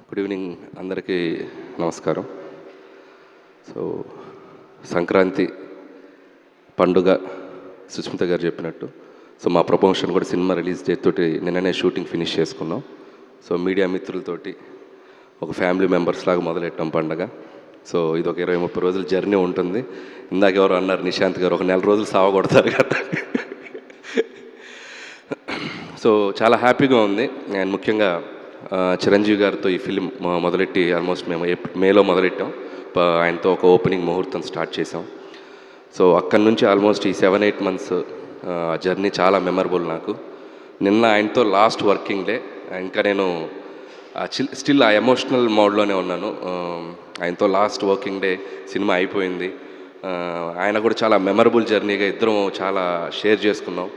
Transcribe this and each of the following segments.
Good evening అందరికీ నమస్కారం. So Sankranti పండుగ సుస్మిత గారు చెప్పినట్టు సో మా ప్రమోషన్ కూడా సినిమా రిలీజ్ డేట్ తోటి నిన్ననే షూటింగ్ ఫినిష్ చేసుకున్నాం. సో మీడియా మిత్రులతోటి ఒక ఫ్యామిలీ మెంబర్స్ లాగా మొదలెట్టాం పండగ. సో ఇది ఒక 20-30 రోజుల జర్నీ ఉంటుంది. ఇందాక ఎవరు అన్నారు నిశాంత్ గారు, ఒక నెల రోజులు సావ కొడతారు కదా. సో చాలా హ్యాపీగా ఉంది. అండ్ ముఖ్యంగా చిరంజీవి గారితో ఈ ఫిలిం మొదలెట్టి ఆల్మోస్ట్ మేము మేలో మొదలెట్టాం. ఆయనతో ఒక ఓపెనింగ్ ముహూర్తం స్టార్ట్ చేసాం. సో అక్కడి నుంచి ఆల్మోస్ట్ ఈ 7-8 మంత్స్ జర్నీ చాలా మెమరబుల్ నాకు. నిన్న ఆయనతో లాస్ట్ వర్కింగ్ డే. ఇంకా నేను స్టిల్ ఆ ఎమోషనల్ మోడ్లోనే ఉన్నాను. ఆయనతో లాస్ట్ వర్కింగ్ డే, సినిమా అయిపోయింది. ఆయన కూడా చాలా మెమరబుల్ జర్నీగా ఇద్దరం చాలా షేర్ చేసుకున్నాం.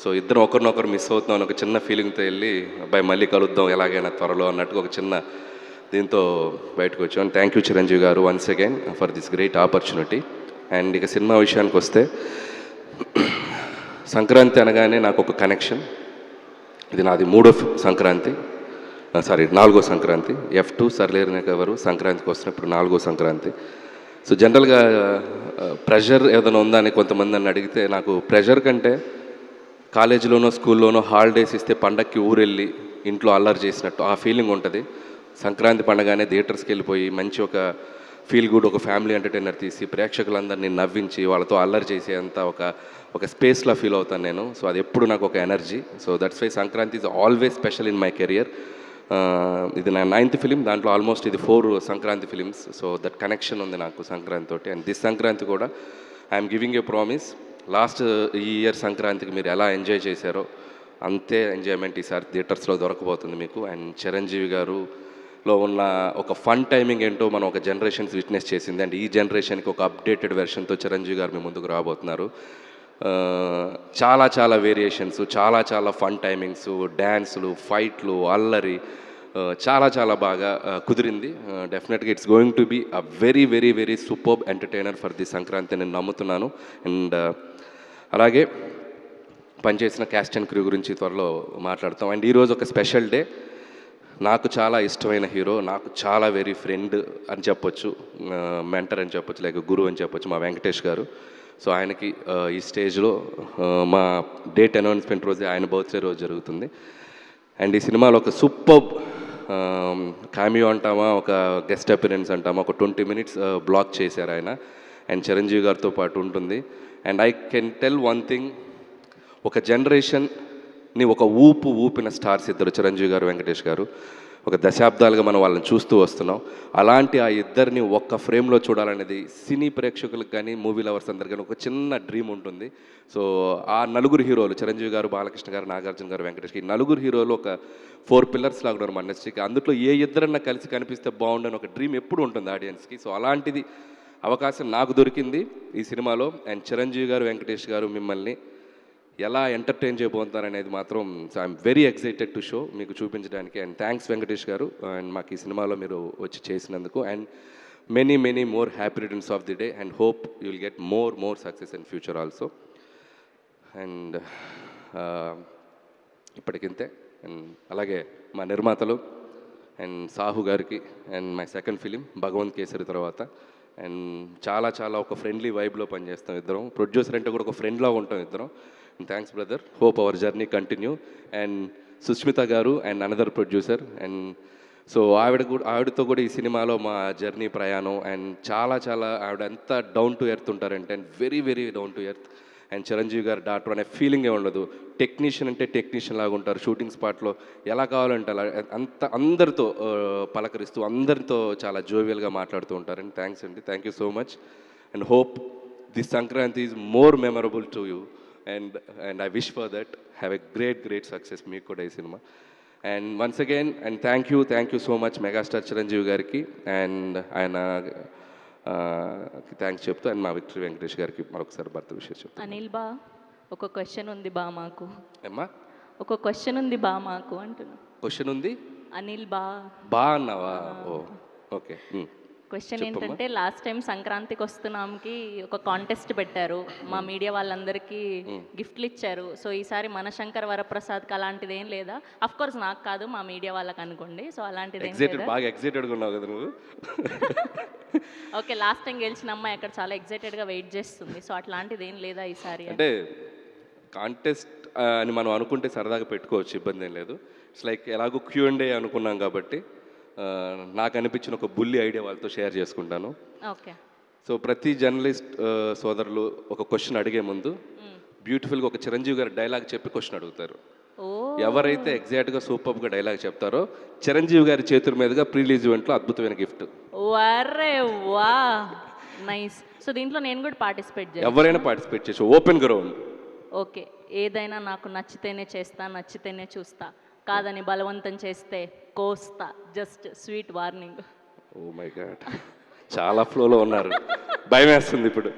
సో ఇద్దరం ఒకరినొకరు మిస్ అవుతున్నాం అని ఒక చిన్న ఫీలింగ్తో వెళ్ళి అబ్బాయి మళ్ళీ కలుద్దాం ఎలాగైనా త్వరలో అన్నట్టుగా ఒక చిన్న దీంతో బయటకు వచ్చాం. థ్యాంక్ యూ చిరంజీవి గారు once again for this great opportunity. And ఇక సినిమా విషయానికి వస్తే సంక్రాంతి అనగానే నాకు ఒక కనెక్షన్. ఇది నాది 4వ సంక్రాంతి, 4వ సంక్రాంతి. F2 సర్లేరు ఎవరు సంక్రాంతికి వస్తున్నప్పుడు 4వ సంక్రాంతి. సో జనరల్గా ప్రెషర్ ఏదైనా ఉందా అని కొంతమంది నన్ను అడిగితే, నాకు ప్రెషర్ కంటే కాలేజీలోనో స్కూల్లోనో హాలిడేస్ ఇస్తే పండక్కి ఊరెళ్ళి ఇంట్లో అల్లరి చేసినట్టు ఆ ఫీలింగ్ ఉంటుంది. సంక్రాంతి పండగానే థియేటర్స్కి వెళ్ళిపోయి మంచి ఒక ఫీల్ గుడ్ ఒక ఫ్యామిలీ ఎంటర్టైనర్ తీసి ప్రేక్షకులందరినీ నవ్వించి వాళ్ళతో అల్లరి చేసేంత ఒక స్పేస్లో ఫీల్ అవుతాను నేను. సో అది ఎప్పుడు నాకు ఒక energy. So that's why Sankranti is always special in my career. ఇది నా 9th ఫిలిం. దాంట్లో ఆల్మోస్ట్ ఇది 4 Sankranti films. So that connection ఉంది నాకు సంక్రాంతి తోటి. అండ్ దిస్ సంక్రాంతి కూడా I'm giving a promise. Last ఈ ఇయర్ సంక్రాంతికి మీరు ఎలా ఎంజాయ్ చేశారో అంతే ఎంజాయ్మెంట్ ఈసారి థియేటర్స్లో దొరకబోతుంది మీకు. అండ్ చిరంజీవి గారులో ఉన్న ఒక ఫన్ టైమింగ్ ఏంటో మనం ఒక జనరేషన్స్ విట్నెస్ చేసింది. అండ్ ఈ జనరేషన్కి ఒక అప్డేటెడ్ వెర్షన్తో చిరంజీవి గారు మీ ముందుకు రాబోతున్నారు. చాలా చాలా వేరియేషన్స్, చాలా చాలా ఫన్ టైమింగ్స్, డ్యాన్సులు, ఫైట్లు, అల్లరి చాలా చాలా బాగా కుదిరింది. డెఫినెట్గా it's going to be a very very very superb entertainer for the Sankranti నేను నమ్ముతున్నాను. అండ్ అలాగే పనిచేసిన క్యాస్ట్ అండ్ క్రూ గురించి త్వరలో మాట్లాడతాం. అండ్ ఈరోజు ఒక స్పెషల్ డే. నాకు చాలా ఇష్టమైన హీరో, నాకు చాలా వెరీ ఫ్రెండ్ అని చెప్పొచ్చు, మెంటర్ అని చెప్పొచ్చు, లేక గురువు అని చెప్పొచ్చు, మా వెంకటేష్ గారు. సో ఆయనకి ఈ స్టేజ్లో మా డేట్ అనౌన్స్మెంట్ రోజే ఆయన బర్త్డే రోజు జరుగుతుంది. అండ్ ఈ సినిమాలో ఒక సూపర్బ్ కామియో అంటామా, ఒక గెస్ట్ అపిరెన్స్ అంటామా, ఒక 20 minutes బ్లాక్ చేశారు ఆయన. అండ్ చిరంజీవి గారితో పాటు ఉంటుంది. And I can tell one thing, ఒక జనరేషన్ని ఒక ఊపిన స్టార్స్ ఇద్దరు, చిరంజీవి గారు, వెంకటేష్ గారు. ఒక దశాబ్దాలుగా మనం వాళ్ళని చూస్తూ వస్తున్నాం. అలాంటి ఆ ఇద్దరిని ఒక్క ఫ్రేమ్లో చూడాలనేది సినీ ప్రేక్షకులకు కానీ మూవీ లవర్స్ అందరు కానీ ఒక చిన్న డ్రీమ్ ఉంటుంది. సో ఆ నలుగురు హీరోలు, చిరంజీవి గారు, బాలకృష్ణ గారు, నాగార్జున గారు, వెంకటేష్, ఈ నలుగురు హీరోలు ఒక 4 pillars లాగా ఉన్నారు మన ఇండస్ట్రీకి. అందులో ఏ ఇద్దరన్నా కలిసి కనిపిస్తే బాగుండని ఒక డ్రీమ్ ఎప్పుడు ఉంటుంది ఆడియన్స్కి. సో అలాంటిది అవకాశం నాకు దొరికింది ఈ సినిమాలో. అండ్ చిరంజీవి గారు, వెంకటేష్ గారు మిమ్మల్ని ఎలా ఎంటర్టైన్ చేయబోతున్నారు అనేది మాత్రం I'm very excited to show మీకు చూపించడానికి. అండ్ థ్యాంక్స్ వెంకటేష్ గారు, అండ్ మాకు ఈ సినిమాలో మీరు వచ్చి చేసినందుకు. And many many more happy returns of the day and hope you will get more success in future also. And ఇప్పటికింతే. అండ్ అలాగే మా నిర్మాతలు అండ్ సాహు గారికి, and my second film Bhagavanth Kesari తర్వాత. అండ్ చాలా చాలా ఒక ఫ్రెండ్లీ వైబ్లో పనిచేస్తాం ఇద్దరం. ప్రొడ్యూసర్ అంటే కూడా ఒక ఫ్రెండ్లా ఉంటాం ఇద్దరం. Thanks brother, hope our journey continue. And Sushmita గారు and another producer. And so ఆవిడతో కూడా ఈ సినిమాలో మా జర్నీ ప్రయాణం. అండ్ చాలా చాలా ఆవిడ ఎంత డౌన్ టు ఎర్త్ ఉంటారంటే, and very very down to earth. And Chiranjeevi గారు డాక్టర్ అనే ఫీలింగే ఉండదు. టెక్నీషియన్ అంటే టెక్నీషియన్ లాగా ఉంటారు. షూటింగ్ స్పాట్లో ఎలా కావాలంటే అలా అందరితో పలకరిస్తూ అందరితో చాలా జోవియల్గా మాట్లాడుతూ ఉంటారండి. థ్యాంక్స్ అండి, thank you so much. And hope this Sankranti is more memorable to you. And I wish for that. Have a great success మీకు కూడా ఈ cinema. And once again and thank you so much megastar Chiranjeevi గారికి and ఆయన thanks చెప్తూ, and మా victory Venkatesh గారికి మరొకసారి birth విషయం చెప్తాను. అనిల్ బా, ఒక క్వశ్చన్ ఉంది బా మాకు. ఏమ్మా? ఒక క్వశ్చన్ ఉంది బా మాకు అంటున్నా. క్వశ్చన్ ఉంది? అనిల్ బా బా అన్నావా? ఓ ఓకే. క్వశ్చన్ చెప్పమ్మా. ఏంటంటే లాస్ట్ టైం సంక్రాంతికి వస్తున్నాంకి ఒక కాంటెస్ట్ పెట్టారు మా మీడియా వాళ్ళందరికీ గిఫ్ట్లు ఇచ్చారు. సో ఈసారి మన శంకర్ వరప్రసాద్కి అలాంటిది ఏం లేదా? అఫ్ కోర్స్ నాకు కాదు, మా మీడియా వాళ్ళకి అనుకోండి. సో అలాంటిది ఏం లేదా? బాగా ఎక్సైటెడ్గా ఉన్నావు కదా నువ్వు. ఓకే, లాస్ట్ టైం గెలిచిన అమ్మాయి అక్కడ చాలా ఎక్సైటెడ్గా వెయిట్ చేస్తుంది. సో అట్లాంటిది ఏం లేదా ఈసారి? అంటే కాంటెస్ట్ అని మనం అనుకుంటే సరదాగా పెట్టుకోవచ్చు, ఇబ్బంది ఏం లేదు. ఇట్స్ లైక్ ఎలాగో Q&A అనుకున్నాం కాబట్టి నాకు అనిపించిన ఒక బుల్లి ఐడియా వాళ్ళతో షేర్ చేసుకుంటాను. ఓకే. సో ప్రతి జర్నలిస్ట్ సోదరులు ఒక క్వశ్చన్ అడిగే ముందు బ్యూటిఫుల్గా ఒక చిరంజీవి గారి డైలాగ్ చెప్పి క్వశ్చన్ అడుగుతారు. ఓ ఎవరైతే ఎగ్జాక్ట్గా సూపర్గా డైలాగ్ చెప్తారో చిరంజీవి గారి చేతుల మీదుగా ప్రీ రిలీజ్ ఈవెంట్లో అద్భుతమైన గిఫ్ట్. వరే వా, నైస్. సో దీంట్లో నేను కూడా పార్టిసిపేట్ చేయాలి? ఎవరైనా పార్టిసిపేట్ చేయొచ్చు, ఓపెన్ గ్రౌండ్. ఓకే. ఏదైనా నాకు నచ్చితేనే చేస్తా, నచ్చితేనే చూస్తా, కాదని బలవంతం చేస్తే కోస్తా. Just sweet warning. Oh my god, చాలా ఫ్లోలో ఉన్నారు, భయం వేస్తుంది ఇప్పుడు.